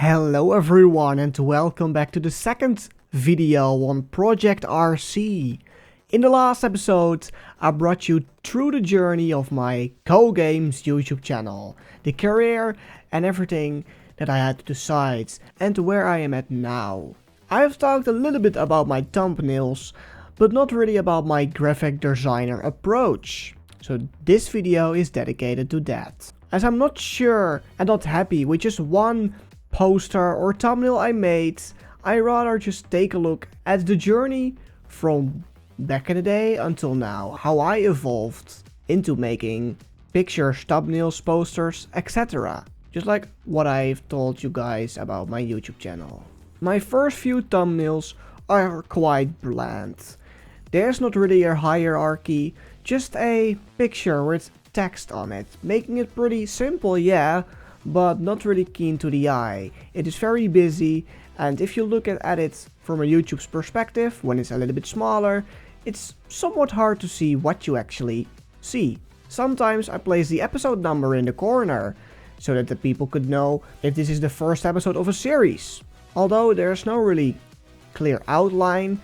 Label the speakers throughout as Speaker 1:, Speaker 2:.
Speaker 1: Hello everyone and welcome back to the second video on Project RC. In the last episode, I brought you through the journey of my CoGames YouTube channel, the career and everything that I had to decide and where I am at now. I have talked a little bit about my thumbnails, but not really about my graphic designer approach. So this video is dedicated to that. As I'm not sure and not happy with just one poster or thumbnail I made, I rather just take a look at the journey from back in the day until now, how I evolved into making pictures, thumbnails, posters, etc. Just like what I've told you guys about my YouTube channel. My first few thumbnails are quite bland. There's not really a hierarchy, just a picture with text on it, making it pretty simple, yeah, but not really keen to the eye. It is very busy, and if you look at it from a YouTube's perspective, when it's a little bit smaller, it's somewhat hard to see what you actually see. Sometimes I place the episode number in the corner, so that the people could know if this is the first episode of a series. Although there's no really clear outline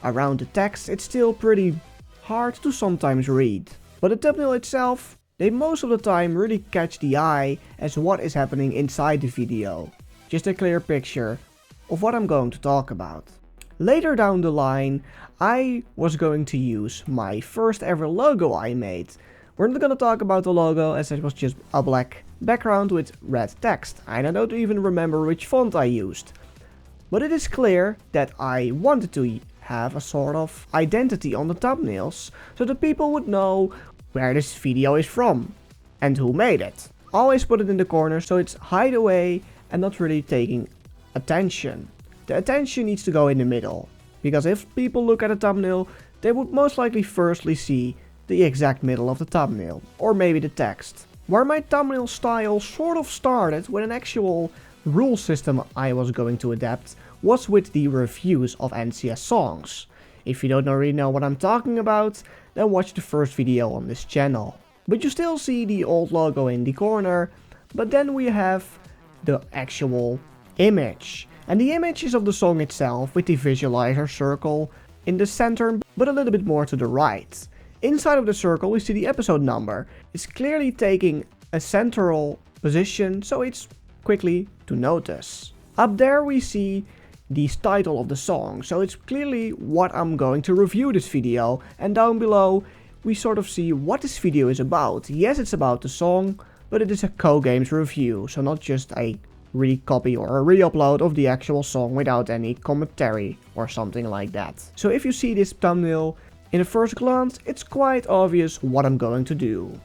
Speaker 1: around the text, it's still pretty hard to sometimes read. But the thumbnail itself, they most of the time really catch the eye as what is happening inside the video. Just a clear picture of what I'm going to talk about. Later down the line, I was going to use my first ever logo I made. We're not gonna talk about the logo as it was just a black background with red text. And I don't even remember which font I used. But it is clear that I wanted to have a sort of identity on the thumbnails so that people would know where this video is from and who made it. Always put it in the corner so it's hide away and not really taking attention. The attention needs to go in the middle, because if people look at a thumbnail, they would most likely firstly see the exact middle of the thumbnail, or maybe the text. Where my thumbnail style sort of started with an actual rule system I was going to adapt was with the reviews of NCS songs. If you don't already know what I'm talking about, then watch the first video on this channel. But you still see the old logo in the corner, but then we have the actual image. And the image is of the song itself with the visualizer circle in the center, but a little bit more to the right. Inside of the circle we see the episode number. It's clearly taking a central position, so it's quickly to notice. Up there we see the title of the song, so it's clearly what I'm going to review this video, and down below we sort of see what this video is about. Yes, it's about the song, but it is a CoGames review, so not just a recopy or a re-upload of the actual song without any commentary or something like that. So if you see this thumbnail in a first glance, it's quite obvious what I'm going to do.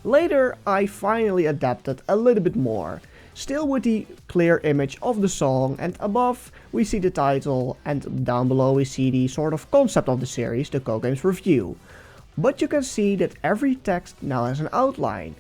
Speaker 1: Later I finally adapted a little bit more. Still with the clear image of the song, and above we see the title, and down below we see the sort of concept of the series, the CoGames review. But you can see that every text now has an outline,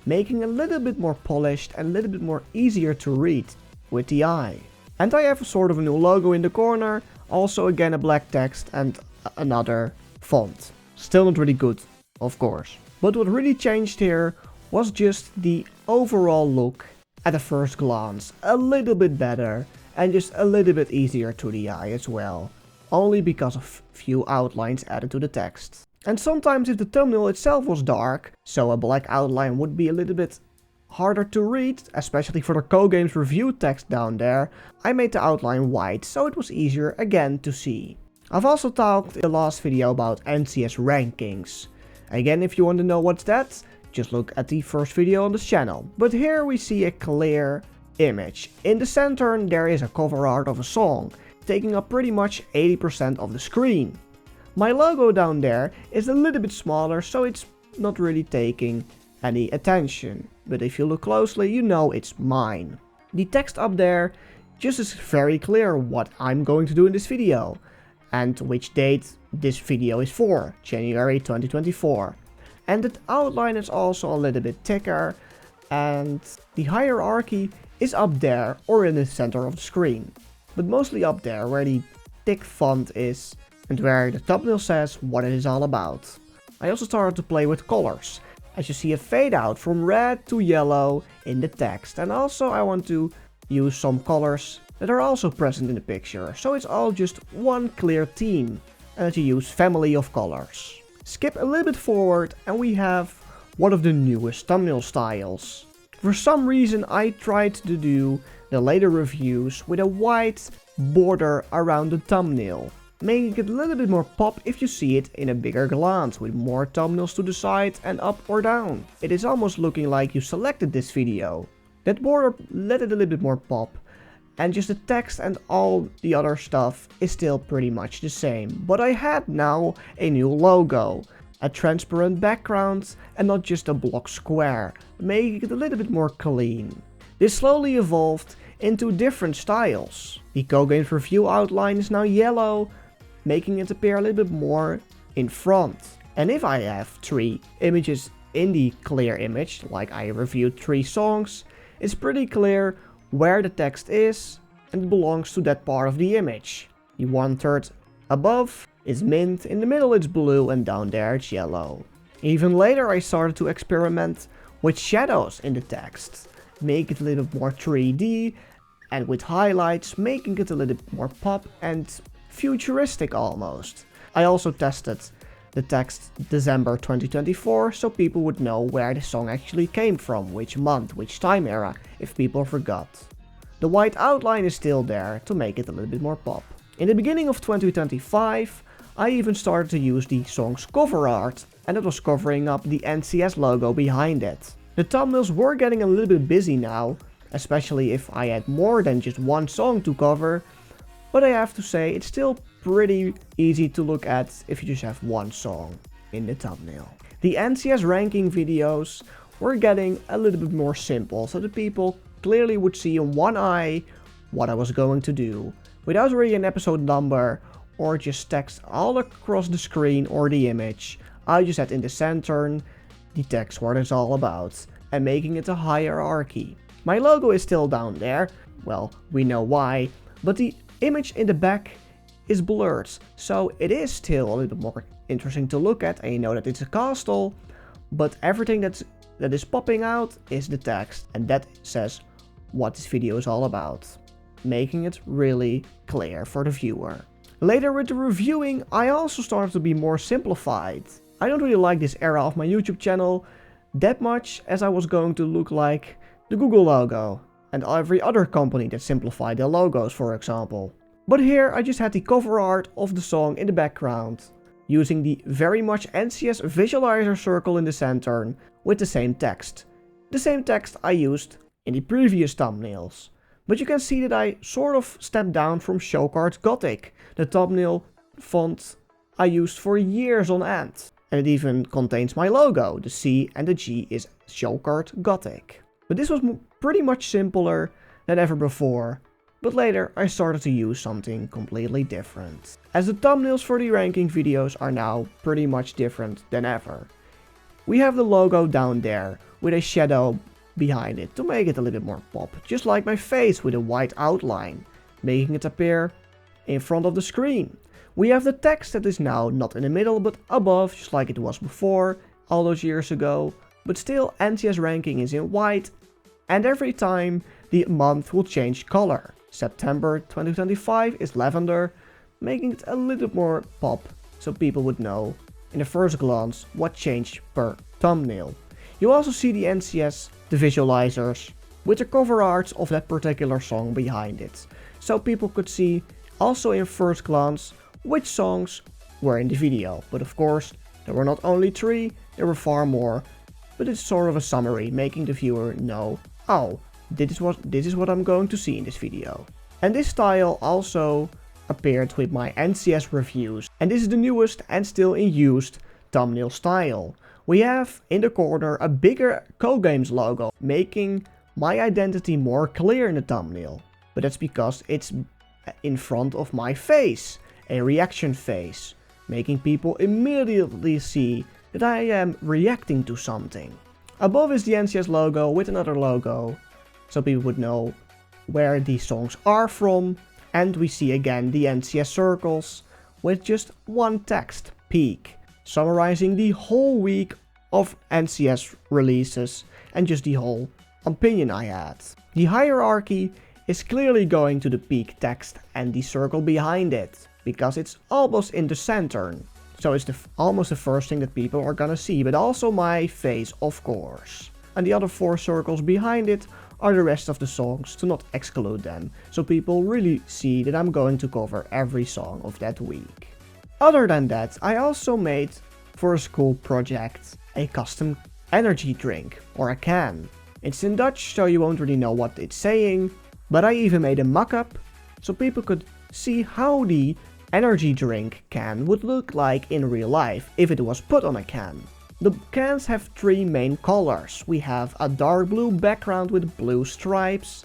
Speaker 1: making a little bit more polished and a little bit more easier to read with the eye. And I have a sort of a new logo in the corner, also again a black text and another font. Still not really good, of course. But what really changed here was just the overall look at a first glance, a little bit better and just a little bit easier to the eye as well, only because of few outlines added to the text. And sometimes if the thumbnail itself was dark, so a black outline would be a little bit harder to read, especially for the CoGames review text down there, I made the outline white so it was easier again to see. I've also talked in the last video about NCS rankings. Again, if you want to know what's that, just look at the first video on this channel. But here we see a clear image. In the center there is a cover art of a song, taking up pretty much 80% of the screen. My logo down there is a little bit smaller, so it's not really taking any attention. But if you look closely, you know it's mine. The text up there just is very clear what I'm going to do in this video, and which date this video is for, January 2024. And the outline is also a little bit thicker, and the hierarchy is up there or in the center of the screen. But mostly up there where the thick font is and where the thumbnail says what it is all about. I also started to play with colors, as you see a fade out from red to yellow in the text. And also I want to use some colors that are also present in the picture, so it's all just one clear theme, and that you use family of colors. Skip a little bit forward and we have one of the newest thumbnail styles. For some reason I tried to do the later reviews with a white border around the thumbnail, making it a little bit more pop if you see it in a bigger glance, with more thumbnails to the side and up or down. It is almost looking like you selected this video. That border let it a little bit more pop, and just the text and all the other stuff is still pretty much the same. But I had now a new logo, a transparent background and not just a block square, making it a little bit more clean. This slowly evolved into different styles. The CoGames review outline is now yellow, making it appear a little bit more in front. And if I have 3 images in the clear image, like I reviewed 3 songs, it's pretty clear where the text is and it belongs to that part of the image. The 1/3 above is mint, in the middle it's blue, and down there it's yellow. Even later I started to experiment with shadows in the text, make it a little bit more 3D, and with highlights, making it a little bit more pop and futuristic almost. I also tested the text December 2024, so people would know where the song actually came from, which month, which time era, if people forgot. The white outline is still there to make it a little bit more pop. In the beginning of 2025, I even started to use the song's cover art, and it was covering up the NCS logo behind it. The thumbnails were getting a little bit busy now, especially if I had more than just one song to cover, but I have to say it's still pretty easy to look at if you just have one song in the thumbnail. The NCS ranking videos were getting a little bit more simple, so the people clearly would see in one eye what I was going to do, without really an episode number or just text all across the screen or the image. I just had in the center the text what it's all about and making it a hierarchy. My logo is still down there, well, we know why, but the image in the back is blurred, so it is still a little bit more interesting to look at, and you know that it's a castle, but everything that is popping out is the text, and that says what this video is all about, making it really clear for the viewer. Later with the reviewing, I also started to be more simplified. I don't really like this era of my YouTube channel that much, as I was going to look like the Google logo and every other company that simplified their logos, for example. But here I just had the cover art of the song in the background, using the very much NCS visualizer circle in the center with the same text. The same text I used in the previous thumbnails. But you can see that I sort of stepped down from Showcard Gothic, the thumbnail font I used for years on end. And it even contains my logo, the C and the G is Showcard Gothic. But this was pretty much simpler than ever before. But later I started to use something completely different, as the thumbnails for the ranking videos are now pretty much different than ever. We have the logo down there with a shadow behind it to make it a little bit more pop, just like my face with a white outline, making it appear in front of the screen. We have the text that is now not in the middle but above, just like it was before, all those years ago, but still NCS ranking is in white, and every time the month will change color. September 2025 is lavender, making it a little more pop, so people would know in the first glance what changed per thumbnail. You also see the NCS, the visualizers, with the cover arts of that particular song behind it, so people could see also in first glance which songs were in the video. But of course, there were not only 3, there were far more, but it's sort of a summary, making the viewer know, oh, this is what I'm going to see in this video. And this style also appeared with my NCS reviews, and this is the newest and still in use thumbnail style. We have in the corner a bigger CoGames logo, making my identity more clear in the thumbnail. But that's because it's in front of my face, a reaction face, making people immediately see that I am reacting to something. Above is the NCS logo with another logo, so people would know where these songs are from, and we see again the NCS circles with just one text, peak, summarizing the whole week of NCS releases and just the whole opinion I had. The hierarchy is clearly going to the peak text and the circle behind it, because it's almost in the center. So it's almost the first thing that people are gonna see, but also my face, of course. And the other 4 circles behind it are the rest of the songs, to not exclude them, so people really see that I'm going to cover every song of that week. Other than that, I also made, for a school project, a custom energy drink, or a can. It's in Dutch, so you won't really know what it's saying, but I even made a mock-up, so people could see how the energy drink can would look like in real life if it was put on a can. The cans have 3 main colors. We have a dark blue background with blue stripes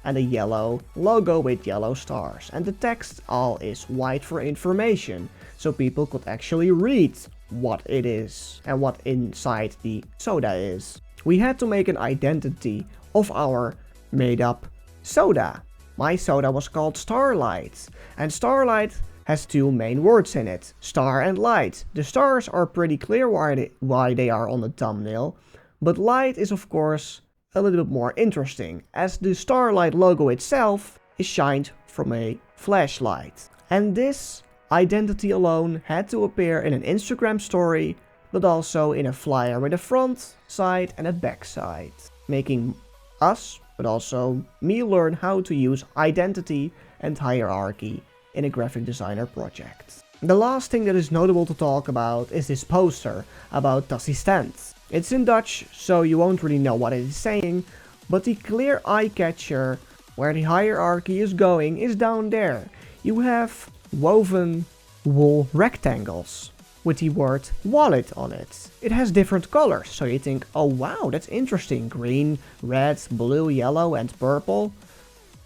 Speaker 1: and a yellow logo with yellow stars. And the text all is white for information, so people could actually read what it is and what inside the soda is. We had to make an identity of our made up soda. My soda was called Starlight, and Starlight has 2 main words in it, star and light. The stars are pretty clear why they are on the thumbnail, but light is of course a little bit more interesting, as the Starlight logo itself is shined from a flashlight. And this identity alone had to appear in an Instagram story, but also in a flyer with a front side and a back side, making us, but also me, learn how to use identity and hierarchy in a graphic designer project. The last thing that is notable to talk about is this poster about assistent. It's in Dutch, so you won't really know what it is saying, but the clear eye catcher where the hierarchy is going is down there. You have woven wool rectangles with the word wallet on it. It has different colors, so you think, oh wow, that's interesting, green, red, blue, yellow and purple.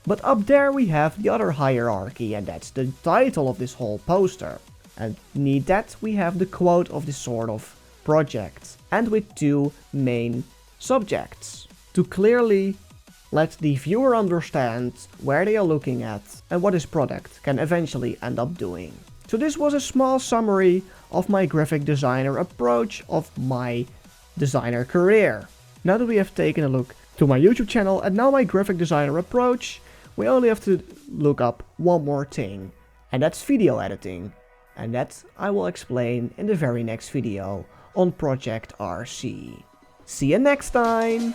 Speaker 1: But up there we have the other hierarchy, and that's the title of this whole poster. And beneath that we have the quote of this sort of project, and with 2 main subjects, to clearly let the viewer understand where they are looking at and what this product can eventually end up doing. So this was a small summary of my graphic designer approach of my designer career. Now that we have taken a look to my YouTube channel and now my graphic designer approach, we only have to look up one more thing, and that's video editing. And that I will explain in the very next video on Project RC. See you next time!